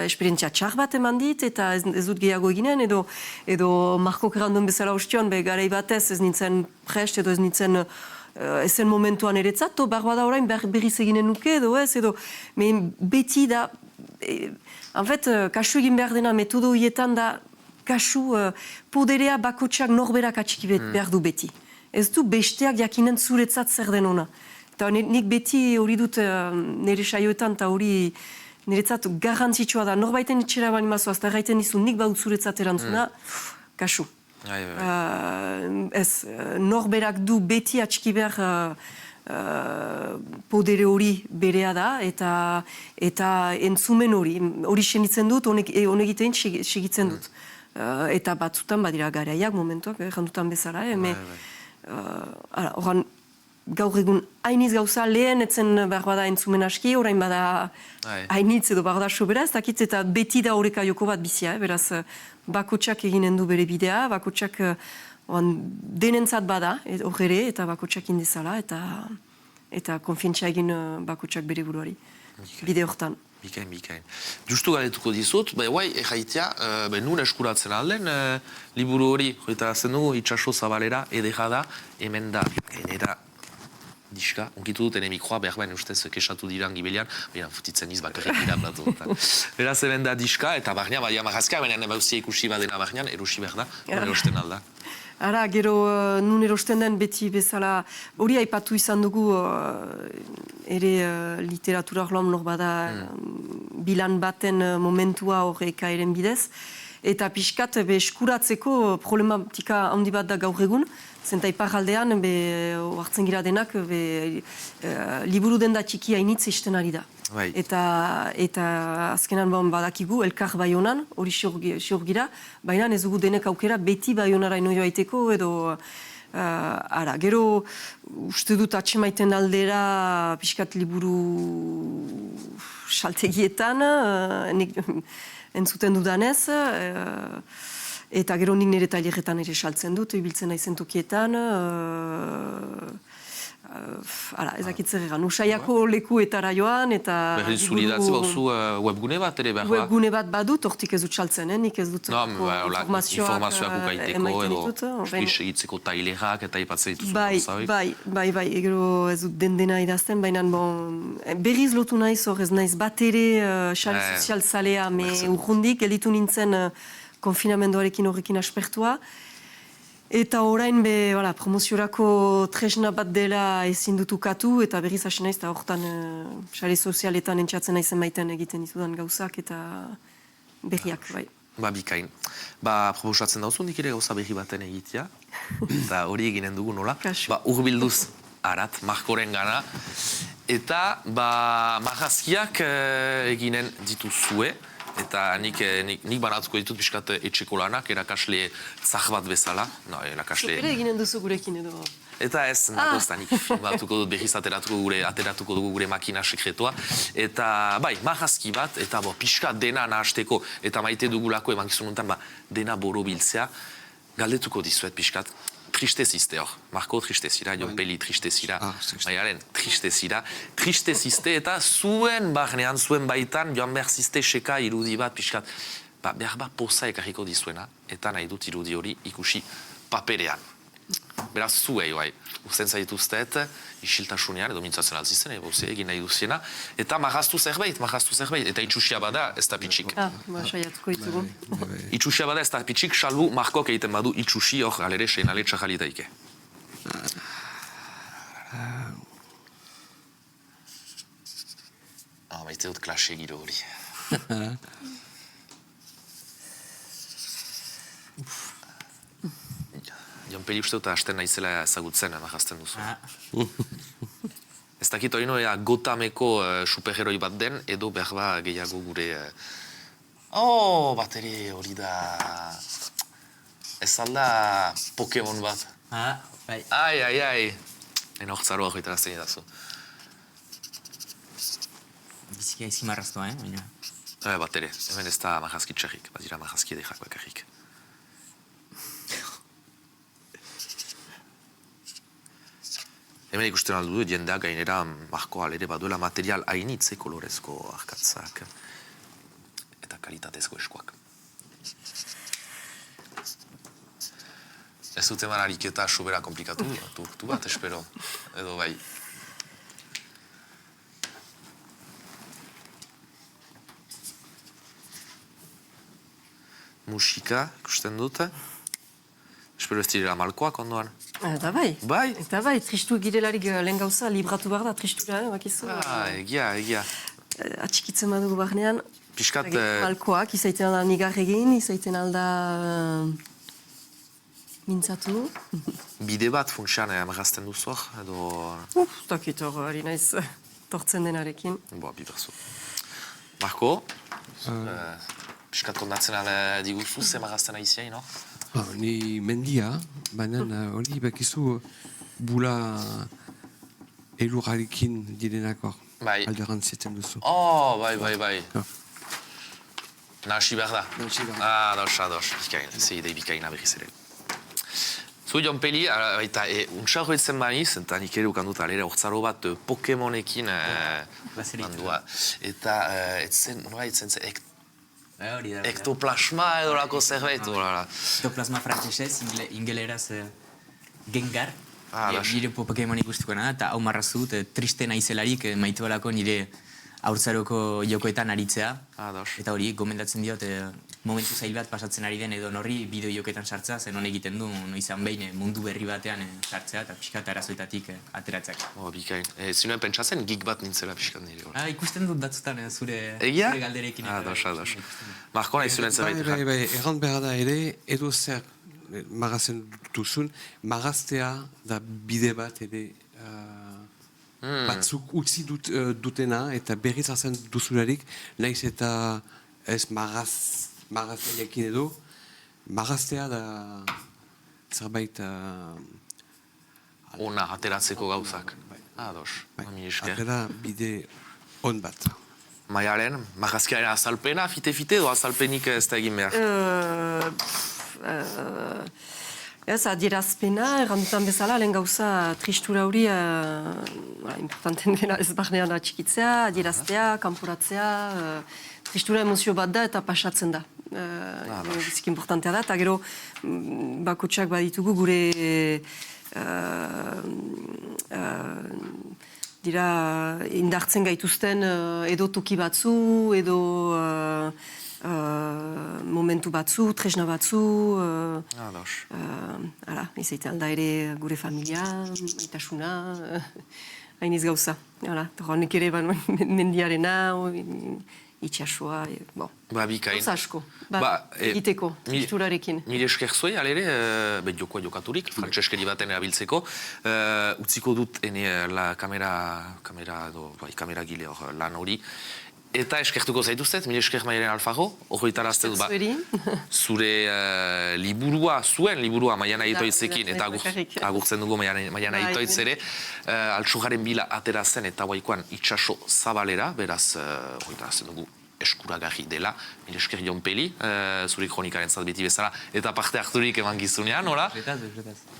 esperientzia txar bat eman dit, eta ez dut gehiago eginen, edo Marko Kerandon bezala ostion, garai batez ez nintzen prest, edo ez nintzen ezen momentuan eretzat, to barba da orain berriz eginen nuke, edo ez, edo beti da... En fait, kasu egin behar dena metodo horietan da kasu poderea bakotsak norberak atxiki behar du beti. Ez du besteak jakinen zuretzat zer den ona. Eta nik beti hori dut nire saioetan eta hori niretzat garrantzitsua da. Norbaiten itxera bali mazoaz, eta gaiten dizu nik baut zuretzat erantzuna, kasu. Norberak du beti atxiki behar podere hori berea da, eta entzumen hori senditzen dut, honek egitein segitzen dut. Eta batzutan badira garaiak momentuak, jandutan bezala, horan gaur egun hainiz gauza lehen etzen behar bada entzumen aski, orain bada hainitz edo behar da sobera, ez dakit, eta beti da horreka joko bat bizia, beraz bakotsak eginen du bere bidea, bakotsak denentzat bada, horre, eta bakotsak indezala, eta konfientzia egin bakotsak bere buruari, bide hortan. Bikain. Justu galetuko dizut, guai, erraitea, nun eskuratzen alden, liburu hori, joita zenu, itxaso zabalera, edera da, hemen da, genera, diska, onkitu dut ene mikroa, behar baina ustez kesatu diran gibelian, baina futitzen iz bakarrik irabatu. Beraz, hemen da diska, eta barnean, baina marazka, baina bauzia ikusi badena barnean, erosi behar da, erosten alda. Ara, gero, nun erosten den beti bezala, hori aipatu izan dugu, ere literatura orloan nor bada bilan baten momentua horreka eren bidez, eta pixkat eskuratzeko problematika handi bat da gaur egun, zenta iparraldean, hartzen gira denak, liburu den da txiki hainitz esten ari da. Eta azkenan badakigu, elkar Baionan, hori xor gira, baina ez dugu denek aukera beti Baionara inoio aiteko, edo... Gero, uste dut atxemaiten aldera pixkat liburu saltegietan, entzuten dudanez, eta gero nik nire taileretan ere saltzen dut, ibiltzen naizen tokietan, ezakitzer egan, usaiako lekuetara joan, eta... Berri zulidatze bauzu webgune bat ere behar? Webgune bat badut, hortik ez dut saltzen, nik ez dut informazioak ukaiteko edo egitzeko tailerak eta ipatzen dituzu. Bai, gero ez dut dena idazten, baina berriz lotu naiz hor, ez naiz bat ere sare sozial zalea, urrundik, elitu nintzen konfinamenduarekin horrekin aspertua. Eta orain promoziorako tresna bat dela ezin dut ukatu, eta berriz hasi naiz, eta horretan sare sozialetan entxatzen naizen maiten egiten ditudan gauzak, eta berriak, bai. Bikain. Proposatzen dauzu, nik ere gauza berri baten egitea, eta hori eginen dugu nola. Urbilduz arat, Markoren gana, eta marrazkiak eginen dituzue, eta nik banatuko ditut pixkat etxeko lanak, erakasle zah bat bezala. Zopere eginen duzu gurekin edo? Eta ez, nakoztanik filmatuko dut berriz ateratuko dugu gure makina sekretoa. Eta marrazki bat, eta pixkat dena nahasteko, eta maite dugulako emankizununtan dena borobiltzea, galdetuko dizuet pixkat. Tristezizte hor, Marko tristezira, Jon Peli tristezira, Maialen tristezira. Tristezizte eta zuen barnean, zuen baitan, joan behar zizte seka irudi bat pixkat. Behar bat poza ekarriko dizuena, eta nahi dut irudi hori ikusi paperean. Beraz zuei, usten zaituztet, isiltasunean, edo mintzatzen altzizten, egin nahi duziena, eta marraztu zerbait, eta itxusia bada ez da pitxik. Saiatuko ditugu. Itxusia bada ez da pitxik, salbu Markok egiten badu itxusi hor, alere, seinale txajalitaike. Maite dut klase giro hori. Jon Peli uste dut hasten naizela ezagutzen, marrazten duzu. Ez dakit hori noea Gotameko superheroi bat den, edo behar gehiago gure... Bateri hori da... Ez alda Pokemon bat. Ai. Ena hortzaroa joitarazten idazu. Bizikia izki marraztua, baina... Bat ere, hemen ez da marrazki txarrik, bat dira marrazki edekak bakarrik. Hemen ikusten aldu du, jendeak gainera markoa ere baduela material hainitze kolorezko arkatzak eta kalitatezko eskuak. Ez dut eman ariketa sobera komplikatu, turtu bat, espero, edo bai. Musika, ikusten dute. Espero ez direla malkoak ondoan. Eta bai. Bai? Eta bai, tristu girelarik lehen gauza, libratu behar da, tristura, bakizu. Egia. Atxikitzen badugu barnean. Piskat... Malkoak, izaiten alda nigar egin, izaiten alda mintzatu. Bide bat funtsean amagazten duzuak, edo... Takit hor, ari naiz, tortzen denarekin. Biberzu. Marko, piskat kondatzen ala diguzu, ze magazten aiziai, no? Ni mendia, baina hori bakizu bula elurrarekin direnak hor. Bai. Alderantzitzen duzu. Bai. Nahasi behar da. Ados. Bikain, zei bikaina berriz ere. Zu Jon Peli, eta untsa horretzen baniz, eta nik ere ukandut alera hortzaro bat Pokemonekin bandua. Eta etzen ektoplasma edo lako zerbait. Ektoplasma frantzesez, ingeleraz Gengar. Nire Pokemon ikustikoena da, eta hau marrazu dut, triste naizelarik maitu alako nire haurtzaroko jokoetan aritzea. Eta hori, gomendatzen diot, momentu zail bat pasatzen ari den edo norri bideo jokoetan sartzea, zen hon egiten du noizan behin mundu berri batean sartzea eta pixkat arazoetatik ateratzeak. Bikain. Zinuen pentsatzen gig bat nintzela pixkat nire. Ikusten dut batzutan zure galderekin. Ados. Marko nahi zuen zerbait. Bai, erran behar da ere, edo zer magazten duzun, magaztea da bide bat ere batzuk utzi dutena eta berriz hartzen duzularik, nahiz eta ez magaztearekin edo, magaztea da zerbait... Ona, ateratzeko gauzak. Ados, mi esker. Atera bide on bat. Maialen, magazkiaren azalpena, fite-fite edo azalpenik ez da egin behar? Ez, adierazpena, errandutan bezala, lehen gauza tristura hori importanten dela ez barnean atxikitzea, adieraztea, kanporatzea, tristura emozio bat da eta pasatzen da. Bizik importantea da, eta gero bakotxak baditugu gure dira indartzen gaituzten edo toki batzu, edo momentu batzu, tresna batzu, izaiten alda ere gure familia, maitasuna, hainiz gauza. Honek ere mendiarena, itxasua, bikain. Gauza asko, egiteko, triturarekin. Nire esker zuei, alere, jokoa jokaturik, frantzeskeri baten erabiltzeko, utziko dut kamera gile hor lan hori, eta eskertuko zaituztet, mire esker Maialen Alfaro, horretarazte dut, zure zuen liburua Maiana Itoitzekin, eta agurtzen dugu Maiana Itoitz ere, Altxugaren bila atera zen eta guaikoan itxaso zabalera, beraz horretarazten dugu eskuragarri dela, mire esker Jon Peli, zure kronikaren zat beti bezala, eta parte harturik eman gizunean, nola?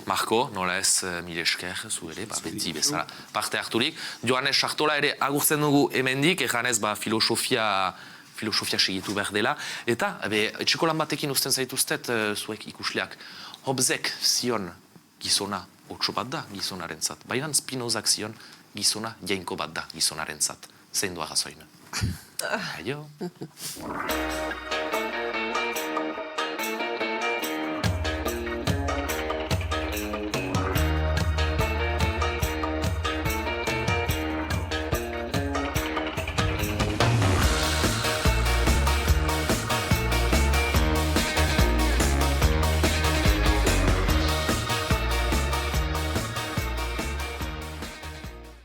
Marko, nola ez, mire esker, zu ere, beti bezala, parte harturik. Johannes Sartola ere agurtzen dugu hemendik, eganez filosofia segitu behar dela, eta etxeko lan batekin uzten zaituztet, zuek ikusleak, Hobbesek zion gizona otso bat da gizonaren zat, baina Spinozak zion gizona jainko bat da gizonaren zat. Zein du agazoin. Aio.